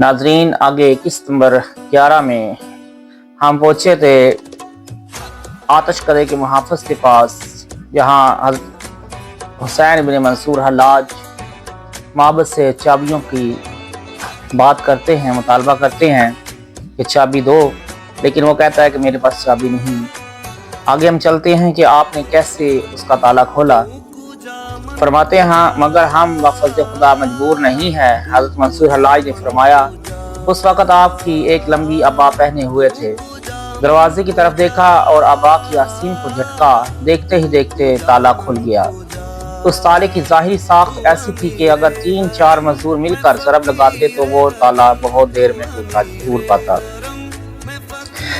नाजरीन, आगे किस्त नंबर 11 में हम पहुंचे थे आतश कदे के मुहाफ़िज़ के पास, जहां हज़रत हुसैन बिन मंसूर हल्लाज माबद से चाबियों की बात करते हैं, मुतालबा करते हैं कि चाबी दो, लेकिन वो कहता है कि मेरे पास चाबी नहीं। आगे हम चलते हैं कि आपने कैसे उसका ताला खोला। फरमाते हैं हाँ, मगर हम वफ़ज़ खुदा मजबूर नहीं है। हज़रत मंसूर हल्लाज ने फरमाया, उस वक़्त आपकी एक लंबी अबा पहने हुए थे। दरवाजे की तरफ देखा और अबा की आस्तीन को झटका। देखते ही देखते ताला खुल गया। उस ताले की ज़ाहिरी साख्त ऐसी थी कि अगर 3-4 मजदूर मिलकर ज़रब लगाते तो वो ताला बहुत देर में टूट पाता।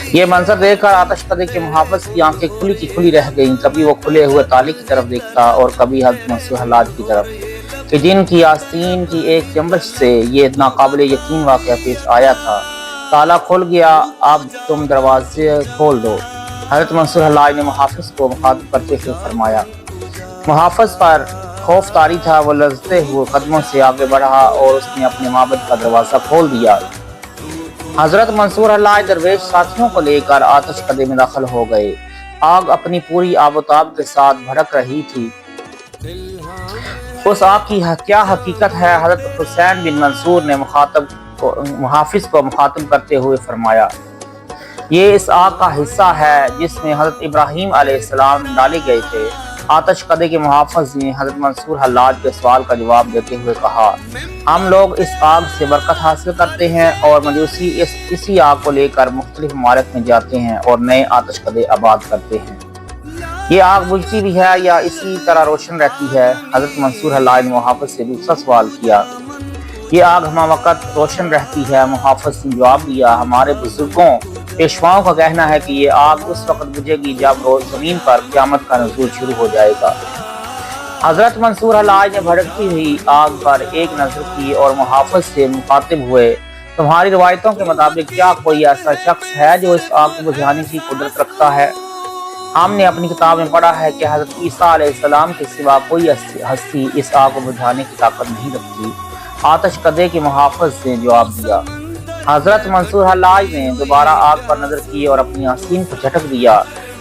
ये मंजर देखकर आतश कदे के मुहाफ़िज़ की आंखें खुली की खुली रह गईं। कभी वो खुले हुए ताले की तरफ देखता और कभी हज़रत मंसूर हल्लाज की तरफ, कि जिनकी आस्तीन की एक जंबश से ये नाकाबिले यकीन वाक़या पेश आया था। ताला खुल गया, अब तुम दरवाजे खोल दो। हज़रत मंसूर हल्लाज ने मुहाफ़िज़ को मुखातिब करते हुए फरमाया। मुहाफ़िज़ पर खौफ तारी था। वो लरज़ते हुए कदमों से आगे बढ़ा और उसने अपने माबद का दरवाज़ा खोल दिया। हज़रत मंसूर हल्लाज दरवेश साथियों को लेकर आतश कदे में दाखिल हो गए। आग अपनी पूरी आबोताब के साथ भड़क रही थी। उस आग की क्या हकीकत है? हज़रत हुसैन बिन मंसूर ने मुहाफ़िज़ को मुखातिब करते हुए फरमाया, ये इस आग का हिस्सा है जिसमें हज़रत इब्राहीम अलैहिस्सलाम डाले गए थे। आतश कदे के मुहाफ़िज़ ने हज़रत मंसूर हल्लाज के सवाल का जवाब देते हुए कहा, हम लोग इस आग से बरकत हासिल करते हैं और मजूसी इसी आग को लेकर मुख्तलिफ ममालिक में जाते हैं और नए आतश कदे आबाद करते हैं। ये आग बुझती भी है या इसी तरह रोशन रहती है? हज़रत मंसूर हल्लाज ने मुहाफ़िज़ से दूसरा सवाल किया। ये आग हमा वक़्त रोशन रहती है। मुहाफ़िज़ ने जवाब दिया, हमारे बुजुर्गों पेशवाओं का कहना है कि ये आग उस वक़्त बुझेगी जब रोज़ ज़मीन पर क़यामत का नुज़ूल शुरू हो जाएगा। हज़रत मंसूर हल्लाज ने भड़कती हुई आग पर एक नज़र की और मुहाफ़िज़ से मुखातिब हुए, तुम्हारी रिवायतों के मुताबिक क्या कोई ऐसा शख्स है जो इस आग को बुझाने की कुदरत रखता है? हमने अपनी किताब में पढ़ा है कि हज़रत ईसा अलैहिस्सलाम के सिवा कोई हस्ती इस आग को बुझाने की ताकत नहीं रखती। आतश कदे के मुहाफ़िज़ ने जवाब दिया। हज़रत मंसूर हल्लाज ने दोबारा आग पर नज़र की और अपनी आस्तीन को झटक दिया।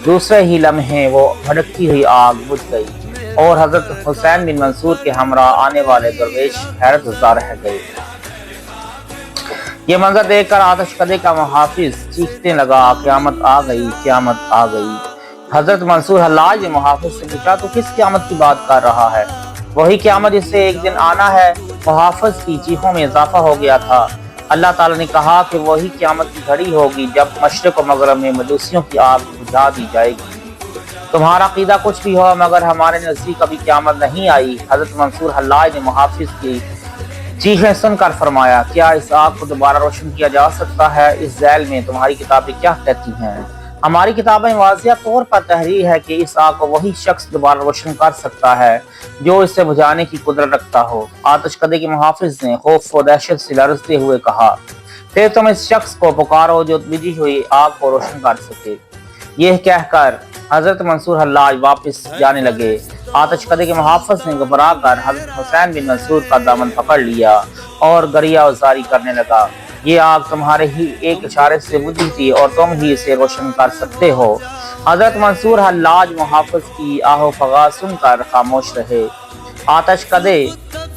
दूसरे ही लम्हे वो भड़कती हुई आग बुझ गई और हज़रत हुसैन बिन मंसूर के हमरा आने वाले दरवेश हैरत ज़दा रह गए। ये मंजर देखकर आतश कदे का मुहाफ़िज़ चीखने लगा, क़यामत आ गई, क़यामत आ गई। हज़रत मंसूर हल्लाज ने मुहाफ़िज़ से पूछा, तो किस क़यामत की बात कर रहा है? वही क़यामत जिससे एक दिन आना है। मुहाफ़िज़ की चीखों में इजाफा हो गया था। अल्लाह ताला ने कहा कि वही क़यामत की घड़ी होगी जब मशरिक़ और मग़रिब में मजूसियों की आग बुझा दी जाएगी। तुम्हारा अक़ीदा कुछ भी हो, मगर हमारे नज़दीक कभी क़यामत नहीं आई। हज़रत मंसूर हल्लाज ने मुहाफ़िज़ की चीखें सुनकर फरमाया, क्या इस आग को दोबारा रोशन किया जा सकता है? इस झैल में तुम्हारी किताबें क्या कहती हैं? हमारी किताबें वाज़िया तौर पर तहरीर है कि इस आग को वही शख्स दोबारा रोशन कर सकता है जो इसे बुझाने की कुदरत रखता हो। आतश कदे के मुहाफ़िज़ ने खौफ व दहशत से लरज़ते हुए कहा, फिर तुम इस शख्स को पुकारो जो बुझी हुई आग को रोशन कर सके। यह कहकर हज़रत मंसूर हल्लाज वापस जाने लगे। आतश कदे के मुहाफ़िज़ ने घबरा कर हज़रत हुसैन बिन मंसूर का दामन पकड़ लिया और गरिया उज़ारी करने लगा, ये आग तुम्हारे ही एक इशारे से बुझी थी और तुम ही इसे रोशन कर सकते हो। हज़रत मंसूर हल्लाज मुहाफ़िज़ की आहो फगा सुनकर खामोश रहे। आतश कदे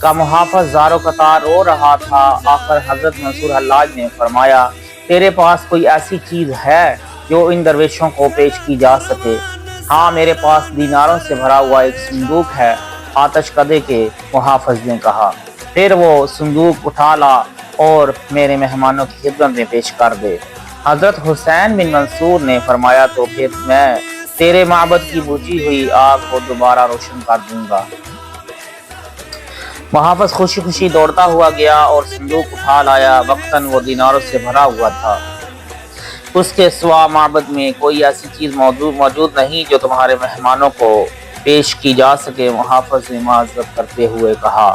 का मुहाफ़िज़ ज़ारो कतार रो रहा था। आखिर हज़रत मंसूर हल्लाज ने फरमाया, तेरे पास कोई ऐसी चीज़ है जो इन दरवेशों को पेश की जा सके? हाँ, मेरे पास दीनारों से भरा हुआ एक संदूक है, आतश कदे के मुहाफ़िज़ ने कहा। फिर वो संदूक उठा ला और मेरे मेहमानों की खिदमत में पेश कर दे। हज़रत हुसैन बिन मंसूर ने फरमाया, तो फिर मैं तेरे माबद की बुझी हुई आग को दोबारा रोशन कर दूंगा। मुहाफ़िज़ खुशी खुशी दौड़ता हुआ गया और संदूक उठा लाया। वक्तन वो दीनारों से भरा हुआ था। उसके सिवा माबद में कोई ऐसी चीज़ मौजूद नहीं जो तुम्हारे मेहमानों को पेश की जा सके। मुहाफ़िज़ ने माज़रत करते हुए कहा,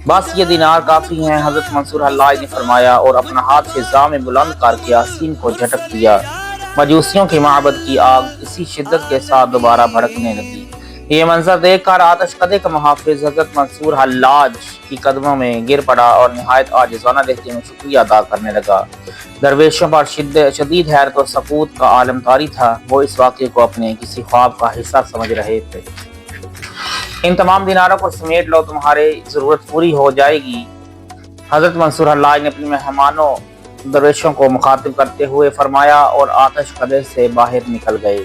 बस ये दीनार काफ़ी हैं। हज़रत मंसूर हल्लाज ने फरमाया और अपना हाथ फिज़ा में बुलंद करके आस्तीन को झटक दिया। मजूसियों के माबद की आग इसी शिद्दत के साथ दोबारा भड़कने लगी। یہ منظر دیکھ کر آتش کدے کا محافظ حضرت منصور حلاج کی قدموں میں گر پڑا اور نہایت عاجزانہ لہجے میں شکریہ ادا کرنے لگا۔ درویشوں پر شدید حیرت و سکوت کا عالم طاری تھا۔ وہ اس واقعے کو اپنے کسی خواب کا حصہ سمجھ رہے تھے۔ ان تمام دیناروں کو سمیٹ لو، تمہاری ضرورت پوری ہو جائے گی۔ حضرت منصور حلاج نے اپنے مہمانوں درویشوں کو مخاطب کرتے ہوئے فرمایا اور آتش کدے سے باہر نکل گئے۔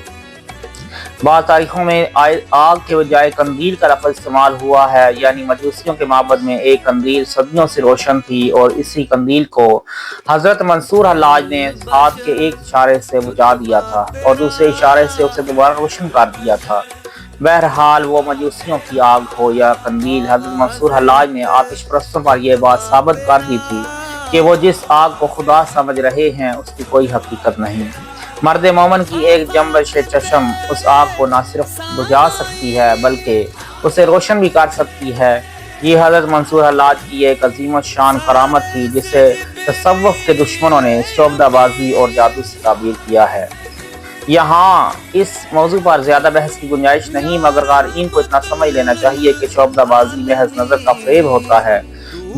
بعض تاریخوں میں آگ کے بجائے قندیل کا لفظ استعمال ہوا ہے، یعنی مجوسیوں کے معبد میں ایک قندیل صدیوں سے روشن تھی اور اسی قندیل کو حضرت منصور حلاج نے ہاتھ کے ایک اشارے سے بجھا دیا تھا اور دوسرے اشارے سے اسے دوبارہ روشن کر دیا تھا۔ بہرحال وہ مجوسیوں کی آگ ہو یا قندیل، حضرت منصور حلاج نے آتش پرستوں پر یہ بات ثابت کر دی تھی کہ وہ جس آگ کو خدا سمجھ رہے ہیں اس کی کوئی حقیقت نہیں۔ مرد مومن کی ایک جنبش چشم اس آگ کو نہ صرف بجھا سکتی ہے بلکہ اسے روشن بھی کر سکتی ہے۔ یہ حضرت منصور حلاج کی ایک عظیم الشان کرامت تھی جسے تصوف کے دشمنوں نے شعبدہ بازی اور جادو سے تعبیر کیا ہے۔ یہاں اس موضوع پر زیادہ بحث کی گنجائش نہیں، مگر قارئین کو اتنا سمجھ لینا چاہیے کہ شعبدہ بازی محض نظر کا فریب ہوتا ہے۔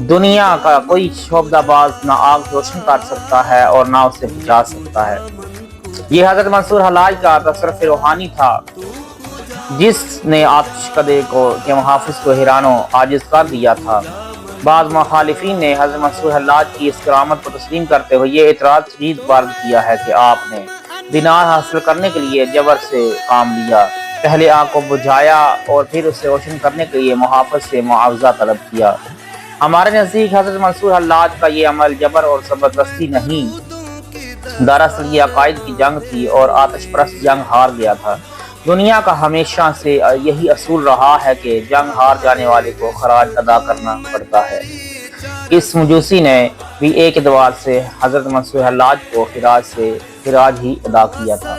دنیا کا کوئی شعبدہ باز نہ آگ روشن کر سکتا ہے اور نہ اسے بجھا سکتا ہے۔ یہ حضرت منصور حلاج کا تصرف روحانی تھا جس نے آتش کدے کے محافظ کو حیران و عاجز کر دیا تھا۔ بعض مخالفین نے حضرت منصور حلاج کی اس کرامت کو تسلیم کرتے ہوئے یہ اعتراض شدید وارد کیا ہے کہ آپ نے دینار حاصل کرنے کے لیے جبر سے کام لیا، پہلے آگ کو بجھایا اور پھر اسے روشن کرنے کے لیے محافظ سے معاوضہ طلب کیا۔ ہمارے نزدیک حضرت منصور حلاج کا یہ عمل جبر اور زبردستی نہیں، دراصل یہ عقائد کی جنگ تھی اور آتش پرست جنگ ہار گیا تھا۔ دنیا کا ہمیشہ سے یہی اصول رہا ہے کہ جنگ ہار جانے والے کو خراج ادا کرنا پڑتا ہے۔ اس مجوسی نے بھی ایک اعتبار سے حضرت منصور حلاج کو خراج ہی ادا کیا تھا۔